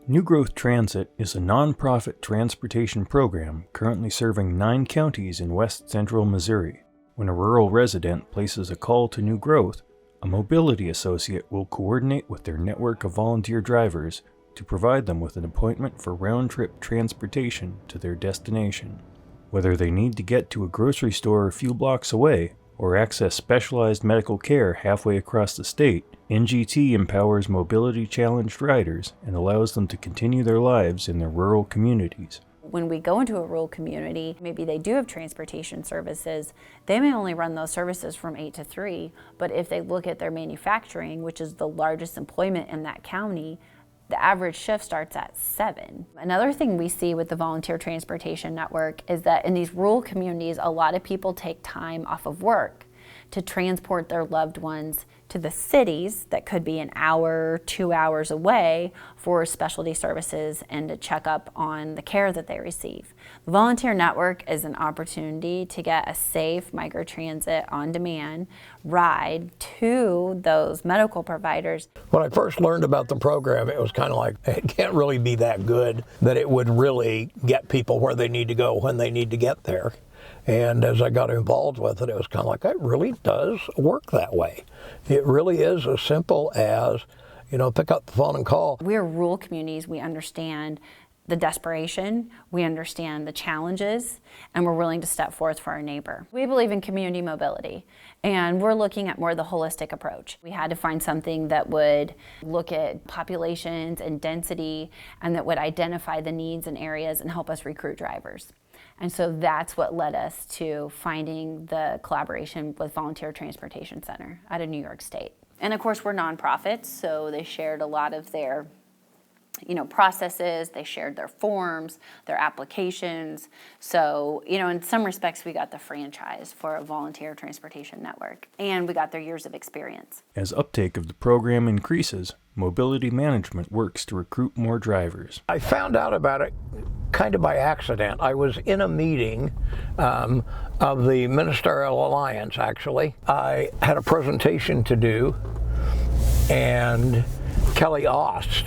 New Growth Transit is a nonprofit transportation program currently serving 9 counties in west central Missouri. When a rural resident places a call to New Growth, a mobility associate will coordinate with their network of volunteer drivers to provide them with an appointment for round-trip transportation to their destination. Whether they need to get to a grocery store a few blocks away or access specialized medical care halfway across the state, NGT empowers mobility-challenged riders and allows them to continue their lives in their rural communities. When we go into a rural community, maybe they do have transportation services. They may only run those services from 8 to 3, but if they look at their manufacturing, which is the largest employment in that county, the average shift starts at 7. Another thing we see with the Volunteer Transportation Network is that in these rural communities, a lot of people take time off of work to transport their loved ones to the cities that could be an hour, 2 hours away for specialty services and to check up on the care that they receive. The Volunteer Network is an opportunity to get a safe microtransit on demand ride to those medical providers. When I first learned about the program, it was kind of like, it can't really be that good that it would really get people where they need to go when they need to get there. And as I got involved with it, it was kind of like, it really does work that way. It really is as simple as, pick up the phone and call. We're rural communities. We understand the desperation, we understand the challenges, and we're willing to step forth for our neighbor. We believe in community mobility, and we're looking at more the holistic approach. We had to find something that would look at populations and density, and that would identify the needs and areas and help us recruit drivers. And so that's what led us to finding the collaboration with Volunteer Transportation Center out of New York State. And of course, we're nonprofits, so they shared a lot of their processes, they shared their forms, their applications. So, in some respects, we got the franchise for a Volunteer Transportation Network, and we got their years of experience. As uptake of the program increases, Mobility Management works to recruit more drivers. I found out about it kind of by accident. I was in a meeting of the Ministerial Alliance, actually. I had a presentation to do, and Kelly Ost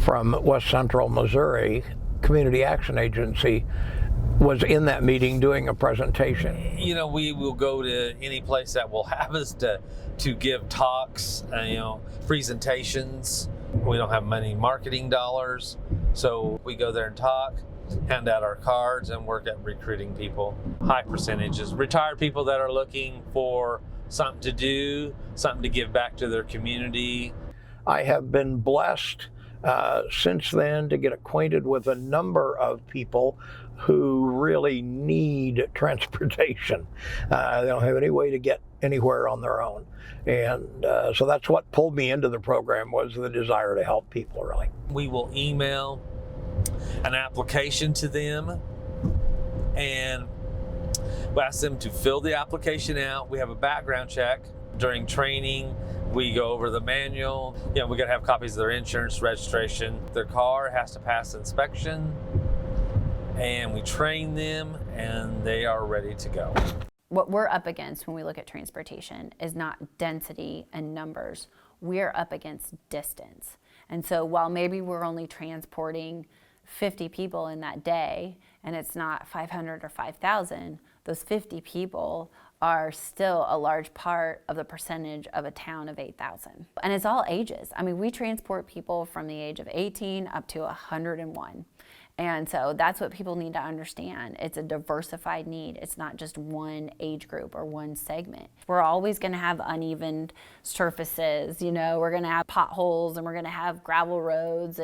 from West Central Missouri Community Action Agency was in that meeting doing a presentation. We will go to any place that will have us to give talks, presentations. We don't have many marketing dollars, so we go there and talk, hand out our cards, and work at recruiting people. High percentages. Retired people that are looking for something to do, something to give back to their community. I have been blessed since then to get acquainted with a number of people who really need transportation. They don't have any way to get anywhere on their own. And so that's what pulled me into the program, was the desire to help people, really. We will email an application to them, and we ask them to fill the application out. We have a background check. During training, we go over the manual. We got to have copies of their insurance, registration. Their car has to pass inspection, and we train them, and they are ready to go. What we're up against when we look at transportation is not density and numbers. We're up against distance. And so while maybe we're only transporting 50 people in that day, and it's not 500 or 5,000, those 50 people are still a large part of the percentage of a town of 8,000. And it's all ages. We transport people from the age of 18 up to 101. And so that's what people need to understand. It's a diversified need. It's not just one age group or one segment. We're always going to have uneven surfaces, we're going to have potholes, and we're going to have gravel roads,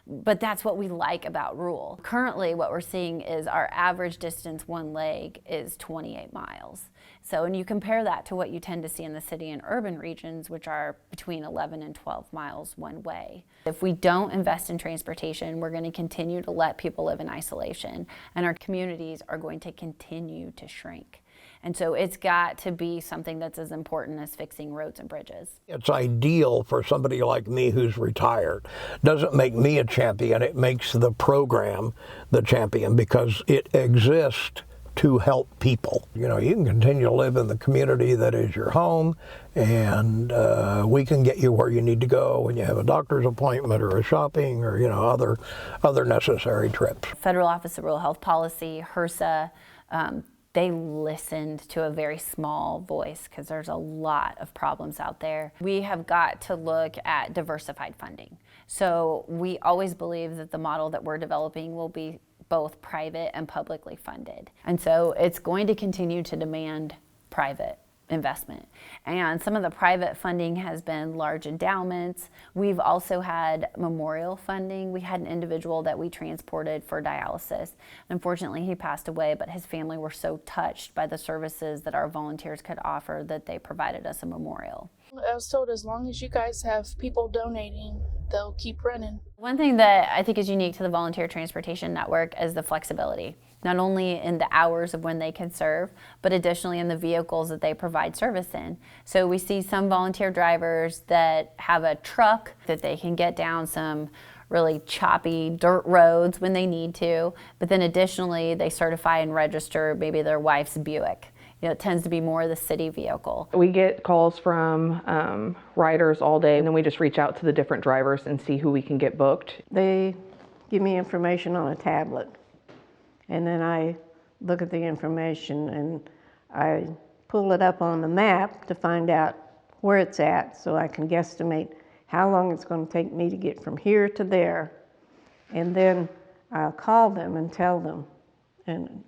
but that's what we like about rural. Currently, what we're seeing is our average distance one leg is 28 miles. So, and you compare that to what you tend to see in the city and urban regions, which are between 11 and 12 miles one way. If we don't invest in transportation, we're going to continue to let people live in isolation, and our communities are going to continue to shrink. And so it's got to be something that's as important as fixing roads and bridges. It's ideal for somebody like me who's retired. Doesn't make me a champion, it makes the program the champion, because it exists to help people. You know, you can continue to live in the community that is your home, and we can get you where you need to go when you have a doctor's appointment or a shopping or, you know, other necessary trips. Federal Office of Rural Health Policy, HRSA, they listened to a very small voice because there's a lot of problems out there. We have got to look at diversified funding. So we always believe that the model that we're developing will be both private and publicly funded. And so it's going to continue to demand private investment. And some of the private funding has been large endowments. We've also had memorial funding. We had an individual that we transported for dialysis. Unfortunately, he passed away, but his family were so touched by the services that our volunteers could offer that they provided us a memorial. I was told as long as you guys have people donating, they'll keep running. One thing that I think is unique to the Volunteer Transportation Network is the flexibility, not only in the hours of when they can serve, but additionally in the vehicles that they provide service in. So we see some volunteer drivers that have a truck that they can get down some really choppy dirt roads when they need to, but then additionally they certify and register maybe their wife's Buick. You know, it tends to be more the city vehicle. We get calls from riders all day, and then we just reach out to the different drivers and see who we can get booked. They give me information on a tablet, and then I look at the information and I pull it up on the map to find out where it's at so I can guesstimate how long it's going to take me to get from here to there. And then I'll call them and tell them, and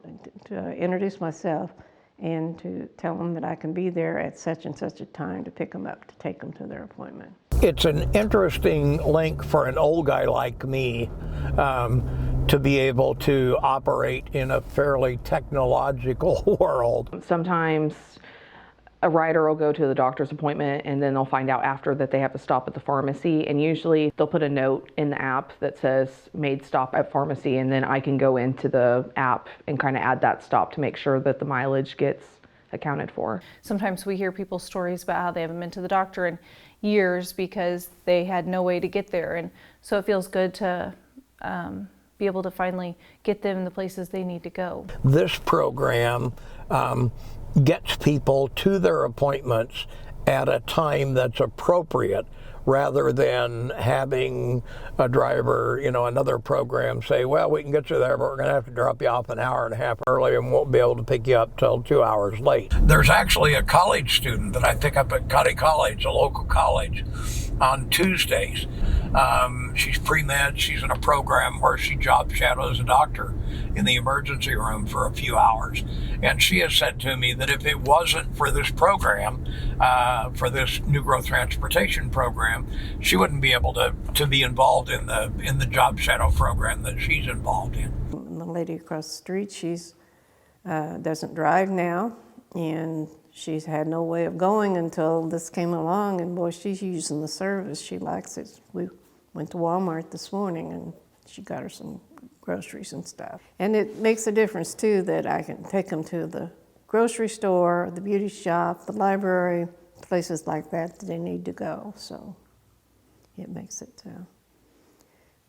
to introduce myself, and to tell them that I can be there at such and such a time to pick them up, to take them to their appointment. It's an interesting link for an old guy like me to be able to operate in a fairly technological world. Sometimes a rider will go to the doctor's appointment and then they'll find out after that they have to stop at the pharmacy, and usually they'll put a note in the app that says made stop at pharmacy, and then I can go into the app and kind of add that stop to make sure that the mileage gets accounted for. Sometimes we hear people's stories about how they haven't been to the doctor in years because they had no way to get there, and so it feels good to be able to finally get them in the places they need to go. This program gets people to their appointments at a time that's appropriate, rather than having a driver, you know, another program say, well, we can get you there, but we're going to have to drop you off an hour and a half early and won't be able to pick you up till 2 hours late. There's actually a college student that I pick up at Cuddy College, a local college, on Tuesdays. She's pre-med. She's in a program where she job shadows a doctor in the emergency room for a few hours. And she has said to me that if it wasn't for this program, for this New Growth Transportation program, she wouldn't be able to be involved in the job shadow program that she's involved in. The lady across the street, she's doesn't drive now, and she's had no way of going until this came along, and boy, she's using the service. She likes it. We went to Walmart this morning and she got her some groceries and stuff. And it makes a difference too that I can take them to the grocery store, the beauty shop, the library, places like that they need to go. So it makes it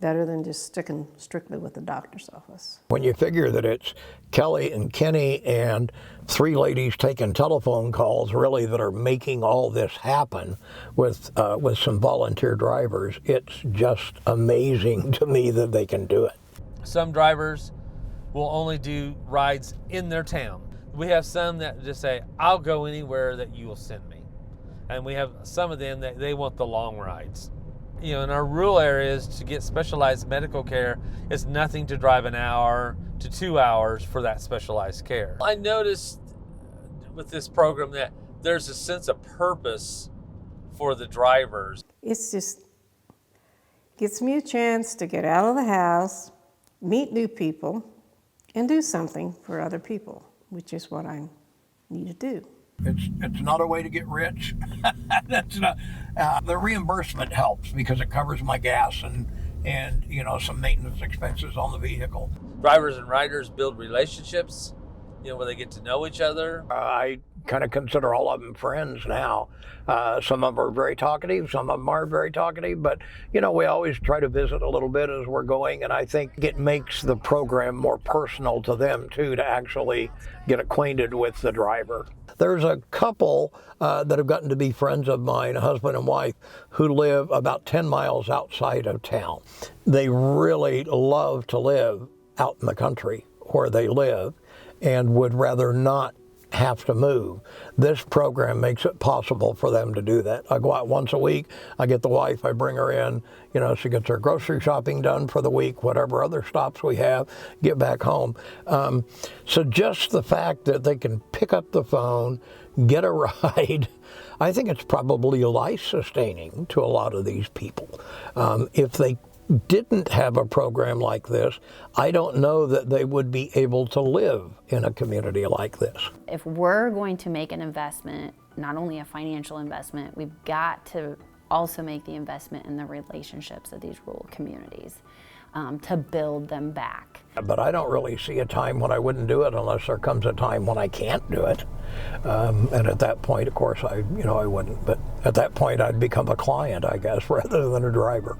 better than just sticking strictly with the doctor's office. When you figure that it's Kelly and Kenny and 3 ladies taking telephone calls really that are making all this happen with some volunteer drivers, it's just amazing to me that they can do it. Some drivers will only do rides in their town. We have some that just say, I'll go anywhere that you will send me. And we have some of them that they want the long rides. You know, in our rural areas, to get specialized medical care, it's nothing to drive an hour to 2 hours for that specialized care. I noticed with this program that there's a sense of purpose for the drivers. It's just gets me a chance to get out of the house, meet new people, and do something for other people, which is what I need to do. It's not a way to get rich. That's not, the reimbursement helps because it covers my gas and you know, some maintenance expenses on the vehicle. Drivers and riders build relationships, you know, where they get to know each other. I kind of consider all of them friends now. Some of them are very talkative, some of them aren't very talkative, but you know, we always try to visit a little bit as we're going, and I think it makes the program more personal to them too, to actually get acquainted with the driver. There's a couple that have gotten to be friends of mine, a husband and wife, who live about 10 miles outside of town. They really love to live out in the country where they live and would rather not have to move. This program makes it possible for them to do that. I go out once a week, I get the wife, I bring her in, you know, she gets her grocery shopping done for the week, whatever other stops we have, get back home. So just the fact that they can pick up the phone, get a ride, I think it's probably life-sustaining to a lot of these people. If they didn't have a program like this, I don't know that they would be able to live in a community like this. If we're going to make an investment, not only a financial investment, we've got to also make the investment in the relationships of these rural communities to build them back. But I don't really see a time when I wouldn't do it unless there comes a time when I can't do it. And at that point, of course, I wouldn't. But at that point, I'd become a client, I guess, rather than a driver.